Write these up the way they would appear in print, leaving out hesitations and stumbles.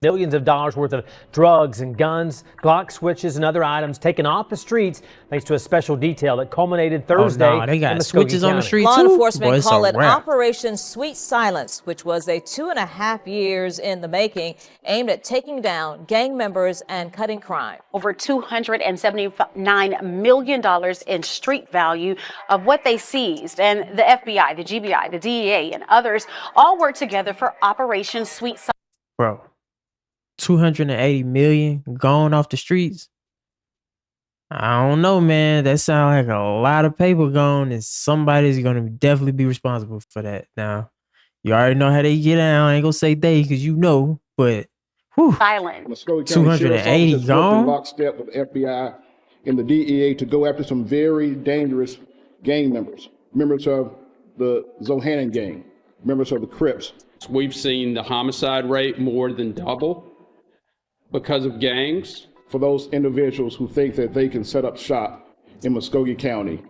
Millions of dollars worth of drugs and guns, Glock switches, and other items taken off the streets thanks to a special detail that culminated Thursday. Oh, no, they got switches on the street Law too? enforcement Boy, call it wrap. Operation Sweet Silence, which was a 2.5 years in the making, aimed at taking down gang members and cutting crime. Over $279 million in street value of what they seized. And the FBI, the GBI, the DEA, and others all worked together for Operation Sweet Silence. Bro, 280 million gone off the streets. I don't know, man. That sounds like a lot of paper gone, and somebody's gonna definitely be responsible for that. Now, you already know how they get down. I ain't gonna say they, because you know, but whew, Silent. 280 gone. Lockstep with the FBI and the DEA to go after some very dangerous gang members of the Zohannan gang, members of the Crips. We've seen the homicide rate more than double because of gangs. For those individuals who think that they can set up shop in Muskogee County,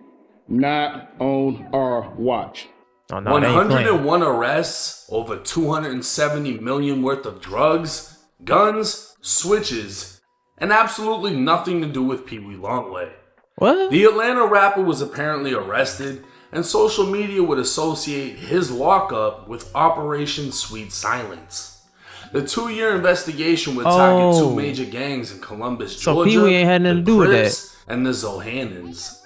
not on our watch. Oh, no, 101 arrests, over 270 million worth of drugs, guns, switches, and absolutely nothing to do with Peewee Longway. What? The Atlanta rapper was apparently arrested, and social media would associate his lockup with Operation Sweet Silence. The 2-year investigation would target two major gangs in Columbus, Georgia, Peewee ain't had nothing to do with Crips and the Zohannans.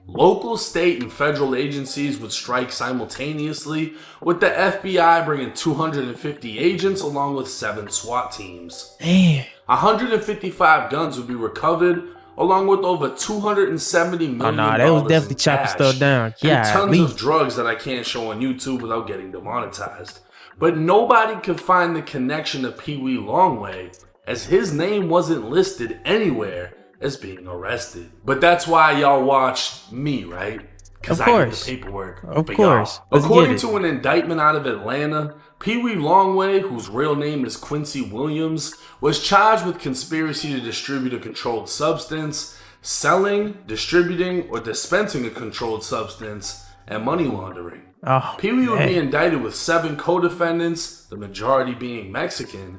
Local, state, and federal agencies would strike simultaneously, with the FBI bringing 250 agents along with 7 SWAT teams. Damn. 155 guns would be recovered, along with over $270 million. Oh, nah, they was definitely chopping stuff down. Yeah, and tons of drugs that I can't show on YouTube without getting demonetized. But nobody could find the connection to Peewee Longway, as his name wasn't listed anywhere as being arrested. But that's why y'all watch me, right? Because I get the paperwork. Of course. According to an indictment out of Atlanta, Peewee Longway, whose real name is Quincy Williams, was charged with conspiracy to distribute a controlled substance, selling, distributing, or dispensing a controlled substance, and money laundering. Oh, Peewee would be indicted with 7 co-defendants, the majority being Mexican,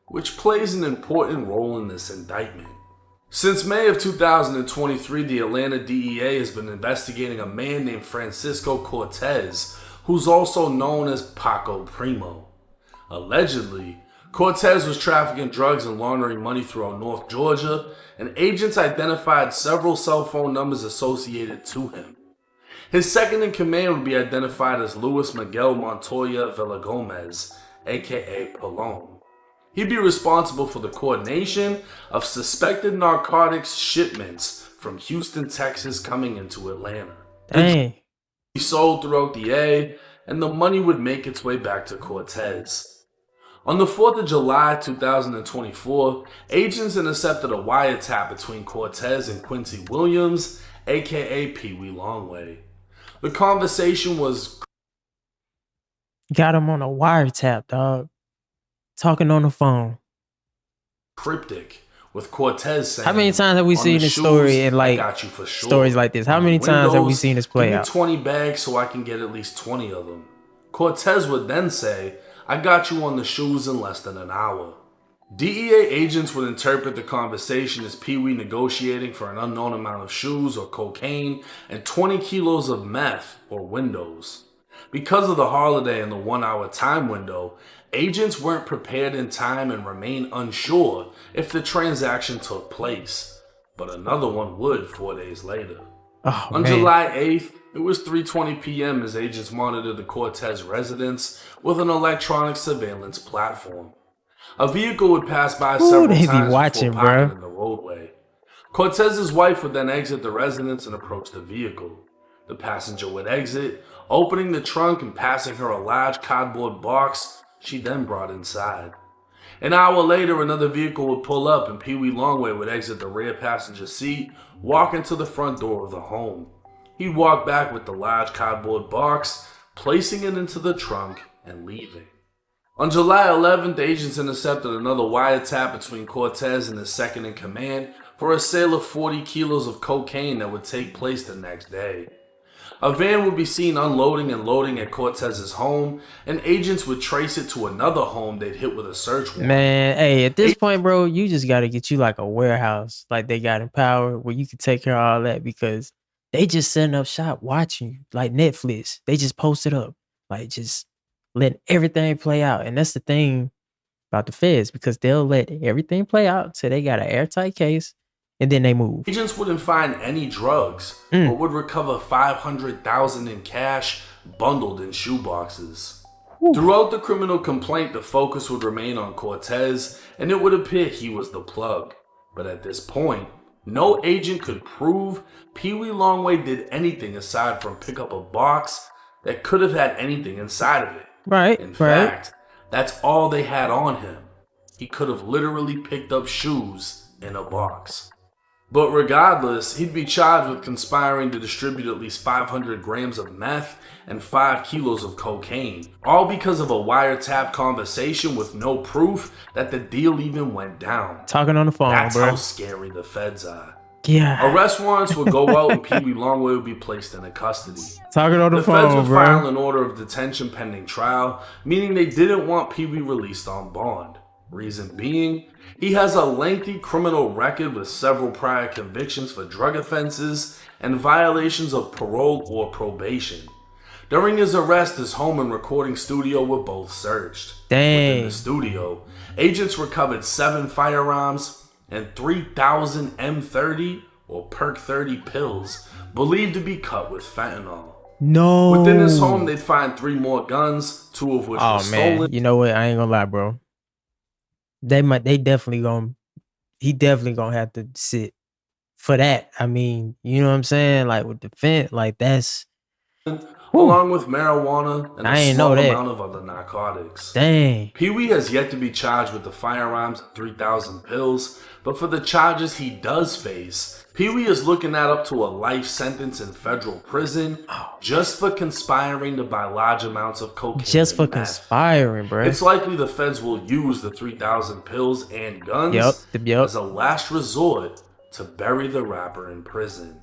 which plays an important role in this indictment. Since May of 2023, the Atlanta DEA has been investigating a man named Francisco Cortez, who's also known as Paco Primo. Allegedly, Cortez was trafficking drugs and laundering money throughout North Georgia, and agents identified several cell phone numbers associated to him. His second in command would be identified as Luis Miguel Montoya Villagomez, aka Palone. He'd be responsible for the coordination of suspected narcotics shipments from Houston, Texas coming into Atlanta. Dang. He sold throughout the A, and the money would make its way back to Cortez. On the 4th of July 2024, agents intercepted a wiretap between Cortez and Quincy Williams, aka Peewee Longway. The conversation was... Got him on a wiretap, dog. Talking on the phone. Cryptic, with Cortez saying... How many times have we seen this story in like stories like this? How many times have we seen this play out? Give me 20 bags so I can get at least 20 of them. Cortez would then say, I got you on the shoes in less than an hour. DEA agents would interpret the conversation as Peewee negotiating for an unknown amount of shoes or cocaine and 20 kilos of meth or windows. Because of the holiday and the 1-hour time window, agents weren't prepared in time and remained unsure if the transaction took place. But another one would 4 days later. On July 8th, it was 3:20 p.m. as agents monitored the Cortez residence with an electronic surveillance platform. A vehicle would pass by several times before parking in the roadway. Cortez's wife would then exit the residence and approach the vehicle. The passenger would exit, opening the trunk and passing her a large cardboard box she then brought inside. An hour later, another vehicle would pull up and Peewee Longway would exit the rear passenger seat, walk into the front door of the home. He'd walk back with the large cardboard box, placing it into the trunk and leaving. On July 11th, agents intercepted another wiretap between Cortez and his second in command for a sale of 40 kilos of cocaine that would take place the next day. A van would be seen unloading and loading at Cortez's home, and agents would trace it to another home they'd hit with a search warrant. Man, hey, at this point, bro, you just got to get you like a warehouse like they got in Power where you can take care of all that, because they just setting up shop watching you like Netflix. They just post it up, like just letting everything play out. And that's the thing about the feds, because they'll let everything play out till they got an airtight case, and then they move. Agents wouldn't find any drugs, but would recover $500,000 in cash bundled in shoeboxes. Throughout the criminal complaint, the focus would remain on Cortez, and it would appear he was the plug. But at this point, no agent could prove Peewee Longway did anything aside from pick up a box that could have had anything inside of it. Right. In fact, that's all they had on him. He could have literally picked up shoes in a box. But regardless, he'd be charged with conspiring to distribute at least 500 grams of meth and 5 kilos of cocaine, all because of a wiretap conversation with no proof that the deal even went down. Talking on the phone, That's bro. how scary the feds are. Yeah. Arrest warrants would go out and Peewee Longway would be placed into custody. Talking on the The feds phone, would bro. file an order of detention pending trial, meaning they didn't want Peewee released on bond. Reason being, he has a lengthy criminal record with several prior convictions for drug offenses and violations of parole or probation. During his arrest, his home and recording studio were both searched. Dang. Within the studio, agents recovered 7 firearms and 3,000 M30 or Perk 30 pills believed to be cut with fentanyl. No. Within his home, they'd find 3 more guns, 2 of which were Oh man, stolen. you know what? I ain't gonna lie, bro. He definitely gonna have to sit for that. I mean, you know what I'm saying? Like with the fent, like that's Along with marijuana and I a ain't small know that. amount of other narcotics. dang. Peewee has yet to be charged with the firearms and 3,000 pills, but for the charges he does face, Peewee is looking at up to a life sentence in federal prison just for conspiring to buy large amounts of cocaine. Just for and meth. conspiring, bro. It's likely the feds will use the 3,000 pills and guns Yep. as a last resort to bury the rapper in prison.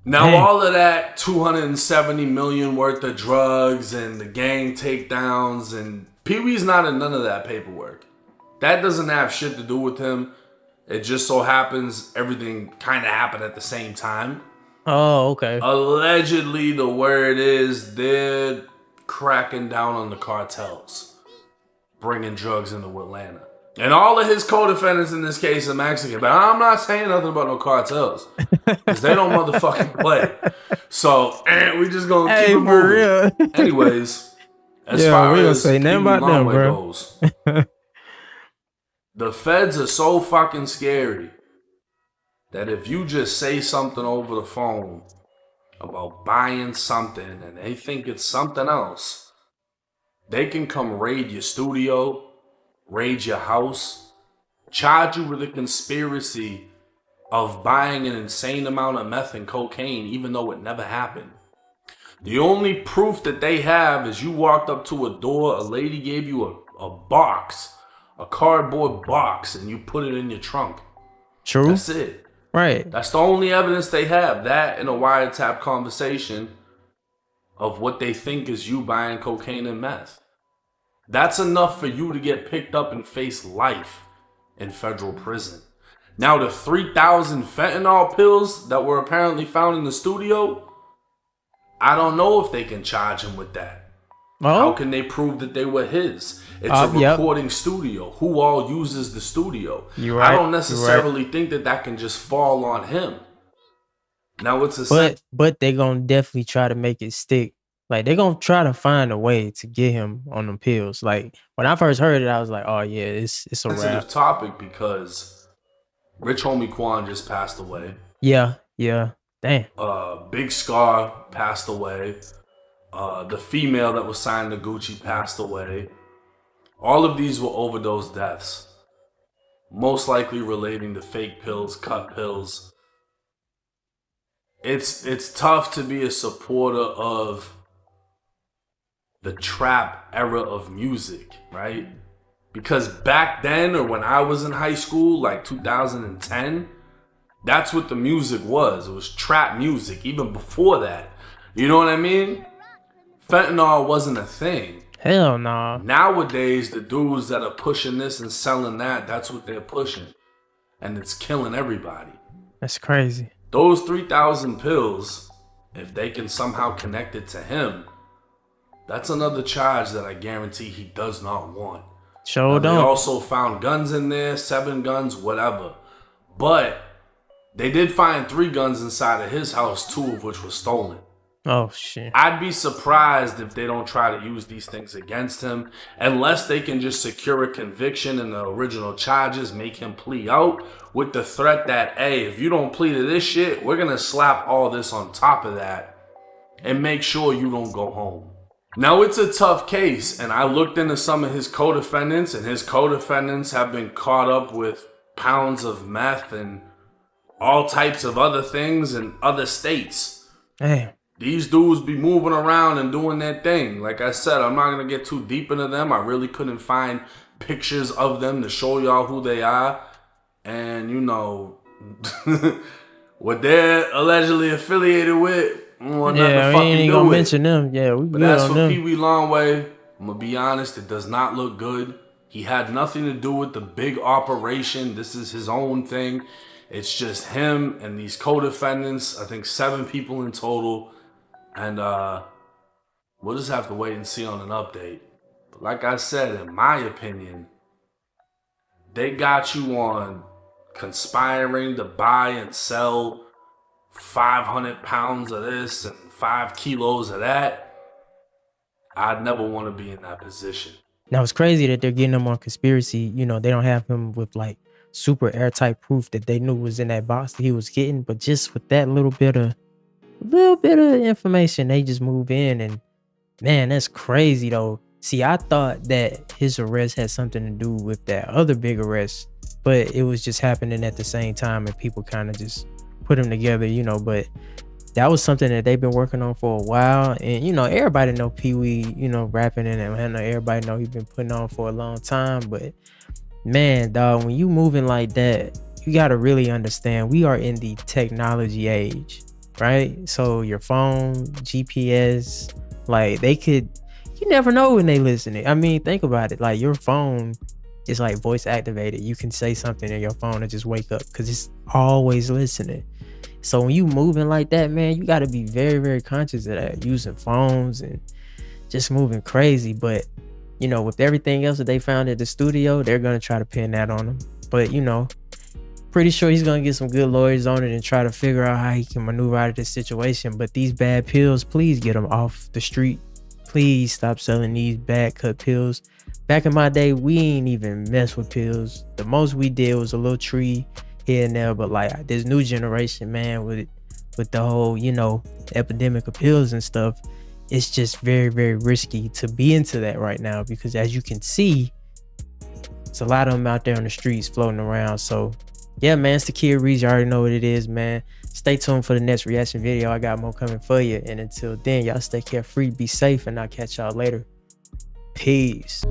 Now, Dang. all of that 270 million worth of drugs and the gang takedowns, and Peewee's not in none of that paperwork. That doesn't have shit to do with him. It just so happens everything kind of happened at the same time. Oh, okay. Allegedly, the word is they're cracking down on the cartels, bringing drugs into Atlanta. And all of his co-defendants in this case are Mexican, but I'm not saying nothing about no cartels, because they don't motherfucking play. So, we just gonna keep Hey, it for moving. real. Anyways, as Yeah, far we don't as say nothing Peewee about them, Longway bro. goes, the feds are so fucking scary that if you just say something over the phone about buying something and they think it's something else, they can come raid your studio, raid your house, charge you with a conspiracy of buying an insane amount of meth and cocaine even though it never happened. The only proof that they have is you walked up to a door, a lady gave you a box, a cardboard box, and you put it in your trunk. True. That's it. Right. That's the only evidence they have. That and a wiretap conversation of what they think is you buying cocaine and meth. That's enough for you to get picked up and face life in federal prison. Now the 3,000 fentanyl pills that were apparently found in the studio, I don't know if they can charge him with that. How Oh, can they prove that they were his? It's a yep. recording studio. Who all uses the studio? You're I right, don't you're necessarily think that can just fall on him. Now it's a but they gonna definitely try to make it stick. Like they gonna try to find a way to get him on them pills. Like when I first heard it, I was like, oh yeah, it's a sensitive wrap. topic because Rich Homie Quan just passed away. Yeah. Damn. Big Scar passed away. The female that was signed to Gucci passed away. All of these were overdose deaths. Most likely relating to fake pills, cut pills. It's tough to be a supporter of the trap era of music, right? Because back then, or when I was in high school, like 2010, that's what the music was. It was trap music. Even before that, You know what I mean? Fentanyl wasn't a thing. Hell no. Nowadays, the dudes that are pushing this and selling that, that's what they're pushing. And it's killing everybody. That's crazy. Those 3,000 pills, if they can somehow connect it to him, that's another charge that I guarantee he does not want. Sure They don't. also found guns in there, 7 guns, whatever. But they did find 3 guns inside of his house, 2 of which were stolen. Oh shit. I'd be surprised if they don't try to use these things against him, unless they can just secure a conviction in the original charges, make him plea out with the threat that, hey, if you don't plea to this shit, we're gonna slap all this on top of that and make sure you don't go home. Now, it's a tough case, and I looked into some of his co-defendants, and his co-defendants have been caught up with pounds of meth and all types of other things in other states. Damn. These dudes be moving around and doing their thing. Like I said, I'm not going to get too deep into them. I really couldn't find pictures of them to show y'all who they are. And, you know, what they're allegedly affiliated with, well, Yeah, we ain't even gonna mention them. Yeah, we But good as on for them. Peewee Longway, I'm going to be honest, it does not look good. He had nothing to do with the big operation. This is his own thing. It's just him and these co-defendants. I think 7 people in total. And we'll just have to wait and see on an update. But like I said, in my opinion, they got you on conspiring to buy and sell 500 pounds of this and 5 kilos of that. I'd never want to be in that position. Now it's crazy that they're getting him on conspiracy. You know, they don't have him with like super airtight proof that they knew was in that box that he was getting, but just with that little bit of information, they just move in. And man, that's crazy though. See, I thought that his arrest had something to do with that other big arrest, but it was just happening at the same time and people kind of just put them together, you know. But that was something that they've been working on for a while. And you know, everybody know Peewee, you know, rapping in Atlanta. Everybody know he's been putting on for a long time. But man, dog, when you moving like that, you got to really understand we are in the technology age, right? So your phone, GPS, like they could, you never know when they listening. I mean, think about it. Like your phone is like voice activated. You can say something in your phone and just wake up because it's always listening. So when you moving like that, man, you got to be very, very conscious of that, using phones and just moving crazy. But you know, with everything else that they found at the studio, they're going to try to pin that on him. But you know, pretty sure he's going to get some good lawyers on it and try to figure out how he can maneuver out of this situation. But these bad pills, please get them off the street. Please stop selling these bad cut pills. Back in my day, we ain't even mess with pills. The most we did was a little tree here and there. But like this new generation, man, with the whole, you know, epidemic of pills and stuff, it's just very, very risky to be into that right now, because as you can see, there's a lot of them out there on the streets floating around. So yeah, man, it's thankyouriez. You already know what it is, man. Stay tuned for the next reaction video. I got more coming for you. And until then, y'all stay carefree, be safe, and I'll catch y'all later. Peace.